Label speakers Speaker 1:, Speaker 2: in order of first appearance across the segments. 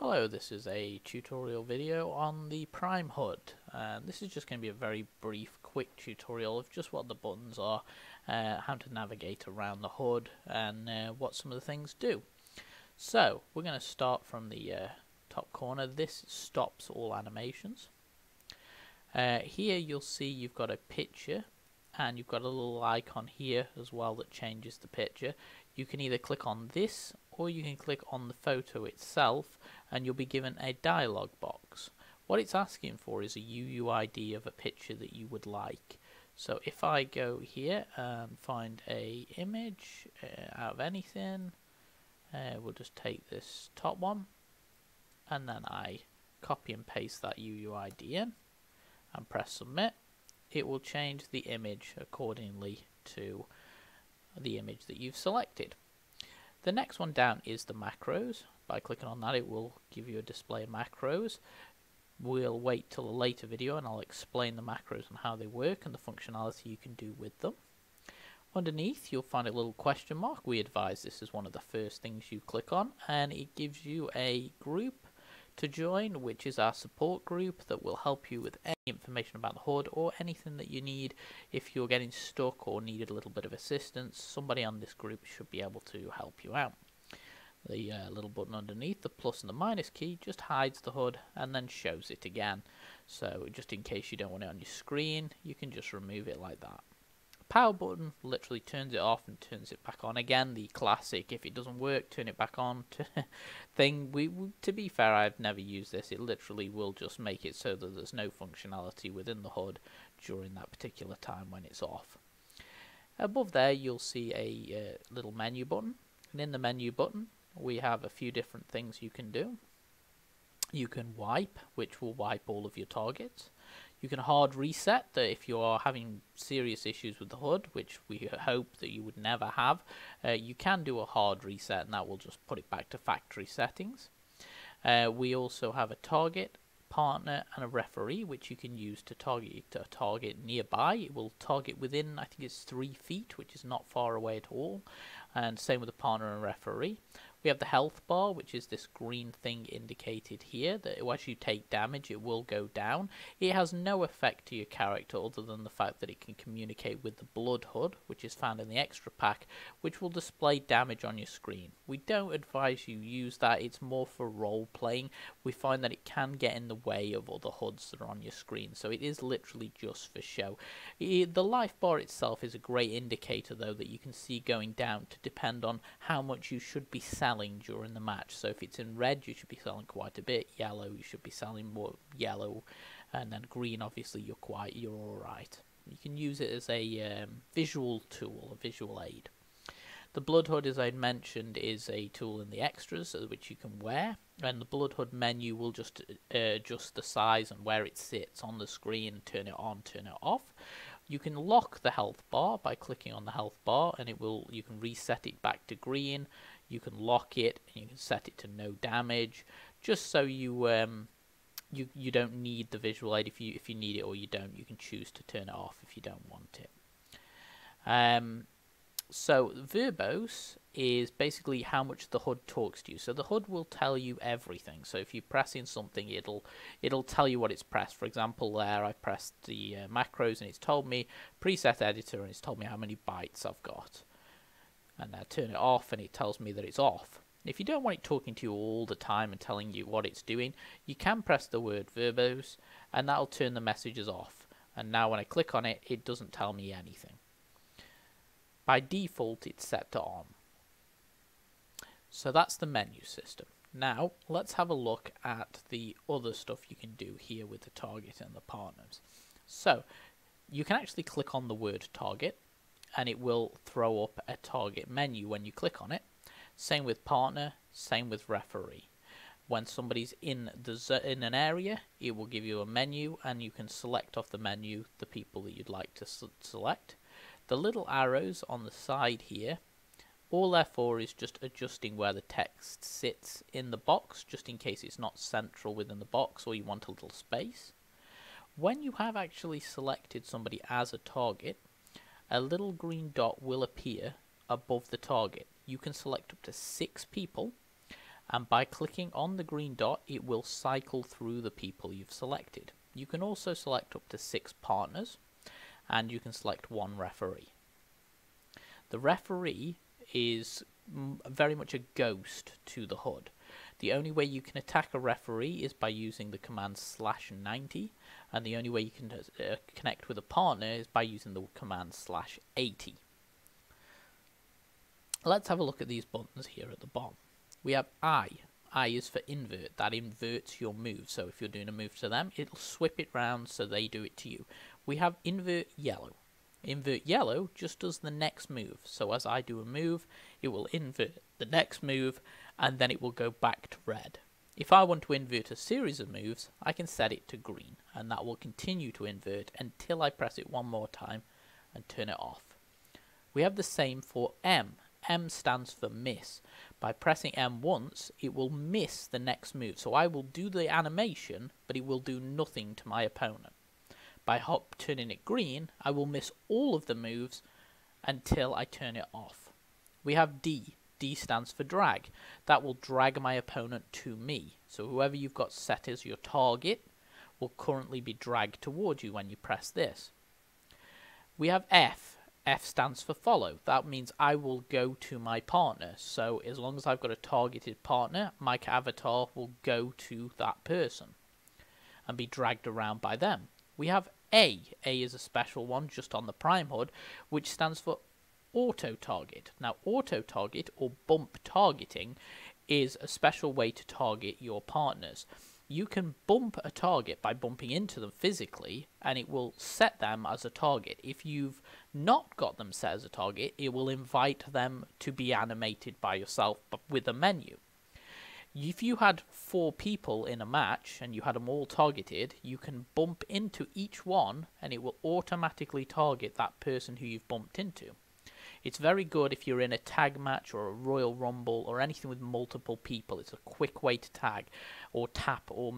Speaker 1: Hello, this is a tutorial video on the Prime HUD, and this is just going to be a very brief, quick tutorial of just what the buttons are, how to navigate around the HUD, and what some of the things do. So, we're going to start from the top corner. This stops all animations. Here you'll see you've got a picture, and you've got a little icon here as well that changes the picture. You can either click on this or you can click on the photo itself and you'll be given a dialog box. What it's asking for is a UUID of a picture that you would like. So if I go here and find a image out of anything, we'll just take this top one and then I copy and paste that UUID in and press submit. It will change the image accordingly to the image that you've selected. The next one down is the macros. By clicking on that, it will give you a display of macros. We'll wait till a later video and I'll explain the macros and how they work and the functionality you can do with them. Underneath you'll find a little question mark. We advise this is one of the first things you click on, and it gives you a group to join, which is our support group that will help you with any information about the HUD or anything that you need. If you're getting stuck or needed a little bit of assistance, somebody on this group should be able to help you out. The little button underneath, the plus and the minus key, just hides the HUD and then shows it again. So just in case you don't want it on your screen, you can just remove it like that. Power button literally turns it off and turns it back on again. The classic, if it doesn't work, turn it back on thing. To be fair, I've never used this. It literally will just make it so that there's no functionality within the HUD during that particular time when it's off. Above there you'll see a little menu button, and in the menu button we have a few different things you can do. You can wipe, which will wipe all of your targets. You can hard reset, that if you are having serious issues with the HUD, which we hope that you would never have, you can do a hard reset and that will just put it back to factory settings. We also have a target, partner and a referee, which you can use to target a target nearby. It will target within, I think it's 3 feet, which is not far away at all, and same with the partner and referee. We have the health bar, which is this green thing indicated here, that as you take damage it will go down. It has no effect to your character other than the fact that it can communicate with the blood HUD, which is found in the extra pack, which will display damage on your screen. We don't advise you use that, it's more for role playing. We find that it can get in the way of other HUDs that are on your screen, so it is literally just for show. The life bar itself is a great indicator though that you can see going down to depend on how much you should be selling during the match. So if it's in red you should be selling quite a bit, yellow you should be selling more yellow, and then green obviously you're alright. You can use it as a visual tool, a visual aid. The blood HUD, as I mentioned, is a tool in the extras which you can wear, and the blood HUD menu will just adjust the size and where it sits on the screen, turn it on, turn it off. You can lock the health bar by clicking on the health bar and you can reset it back to green. You can lock it and you can set it to no damage, just so you don't need the visual aid. If you need it or you don't, you can choose to turn it off if you don't want it. So verbose is basically how much the HUD talks to you. So the HUD will tell you everything. So if you press in something, it'll tell you what it's pressed. For example, there I pressed the macros and it's told me preset editor and it's told me how many bytes I've got. And I turn it off and it tells me that it's off. If you don't want it talking to you all the time and telling you what it's doing, you can press the word verbose and that'll turn the messages off. And now when I click on it, it doesn't tell me anything. By default it's set to on. So that's the menu system. Now let's have a look at the other stuff you can do here with the target and the partners. So you can actually click on the word target and it will throw up a target menu when you click on it. Same with partner, same with referee. When somebody's in an area, it will give you a menu and you can select off the menu the people that you'd like to select. The little arrows on the side here, all they're for is just adjusting where the text sits in the box, just in case it's not central within the box or you want a little space. When you have actually selected somebody as a target, a little green dot will appear above the target. You can select up to 6 people and by clicking on the green dot it will cycle through the people you've selected. You can also select up to 6 partners, and you can select 1 referee. The referee is very much a ghost to the HUD. The only way you can attack a referee is by using the command /90, and the only way you can connect with a partner is by using the command /80. Let's have a look at these buttons here at the bottom. We have I. I is for invert. That inverts your move. So if you're doing a move to them, it'll swip it round so they do it to you. We have invert yellow. Invert yellow just does the next move. So as I do a move, it will invert the next move, and then it will go back to red. If I want to invert a series of moves, I can set it to green, and that will continue to invert until I press it one more time and turn it off. We have the same for M. M stands for miss. By pressing M once, it will miss the next move. So I will do the animation, but it will do nothing to my opponent. By turning it green, I will miss all of the moves until I turn it off. We have D. D stands for drag. That will drag my opponent to me. So whoever you've got set as your target will currently be dragged towards you when you press this. We have F. F stands for follow. That means I will go to my partner. So as long as I've got a targeted partner, my avatar will go to that person and be dragged around by them. We have A. A is a special one just on the Prime HUD, which stands for auto target. Now auto target or bump targeting is a special way to target your partners. You can bump a target by bumping into them physically, and it will set them as a target. If you've not got them set as a target, it will invite them to be animated by yourself but with a menu. If you had 4 people in a match and you had them all targeted, you can bump into each one and it will automatically target that person who you've bumped into. It's very good if you're in a tag match or a Royal Rumble or anything with multiple people. It's a quick way to tag or tap or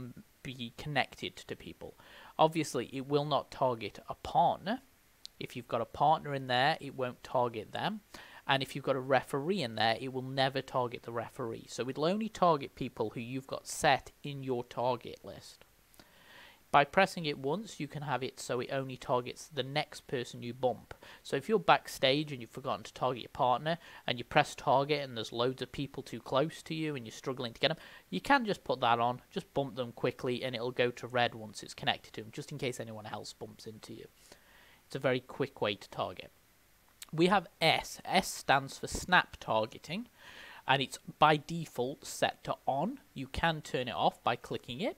Speaker 1: be connected to people. Obviously, it will not target a partner. If you've got a partner in there, it won't target them. And if you've got a referee in there, it will never target the referee. So it'll only target people who you've got set in your target list. By pressing it once, you can have it so it only targets the next person you bump. So if you're backstage and you've forgotten to target your partner, and you press target and there's loads of people too close to you and you're struggling to get them, you can just put that on, just bump them quickly, and it'll go to red once it's connected to them, just in case anyone else bumps into you. It's a very quick way to target. We have S. S stands for snap targeting, and it's by default set to on. You can turn it off by clicking it,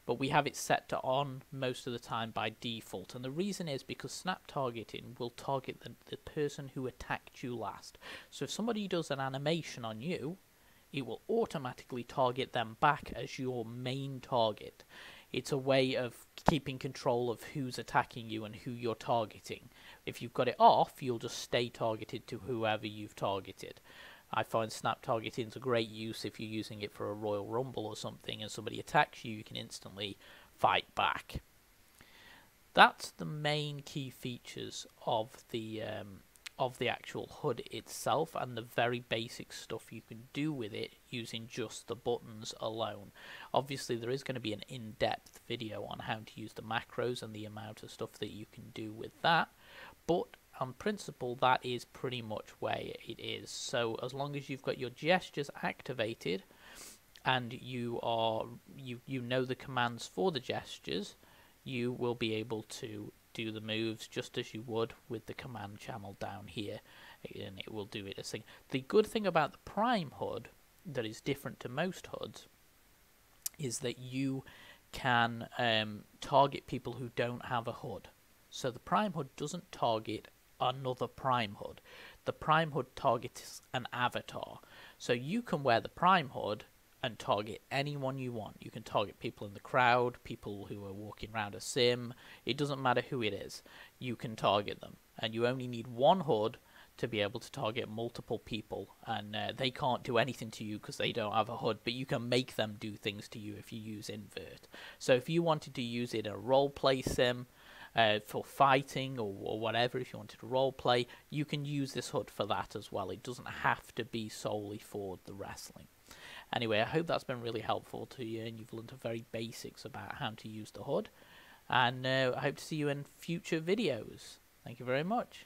Speaker 1: but we have it set to on most of the time by default. And the reason is because snap targeting will target the person who attacked you last. So if somebody does an animation on you, it will automatically target them back as your main target. It's a way of keeping control of who's attacking you and who you're targeting. If you've got it off, you'll just stay targeted to whoever you've targeted. I find snap targeting is a great use if you're using it for a Royal Rumble or something and somebody attacks you, you can instantly fight back. That's the main key features of the actual HUD itself, and the very basic stuff you can do with it using just the buttons alone. Obviously there is going to be an in-depth video on how to use the macros and the amount of stuff that you can do with that, but on principle that is pretty much where it is. So as long as you've got your gestures activated and you know the commands for the gestures, you will be able to do the moves just as you would with the command channel down here, and it will do it as thing. The good thing about the Prime HUD that is different to most HUDs is that you can target people who don't have a HUD. So the Prime HUD doesn't target another Prime HUD. The Prime HUD targets an avatar. So you can wear the Prime HUD and target anyone you want. You can target people in the crowd, people who are walking around a sim. It doesn't matter who it is. You can target them. And you only need one HUD to be able to target multiple people. And they can't do anything to you because they don't have a HUD, but you can make them do things to you if you use invert. So if you wanted to use it in a role-play sim, for fighting or whatever, if you wanted to role-play, you can use this HUD for that as well. It doesn't have to be solely for the wrestling. Anyway, I hope that's been really helpful to you and you've learned the very basics about how to use the HUD. And I hope to see you in future videos. Thank you very much.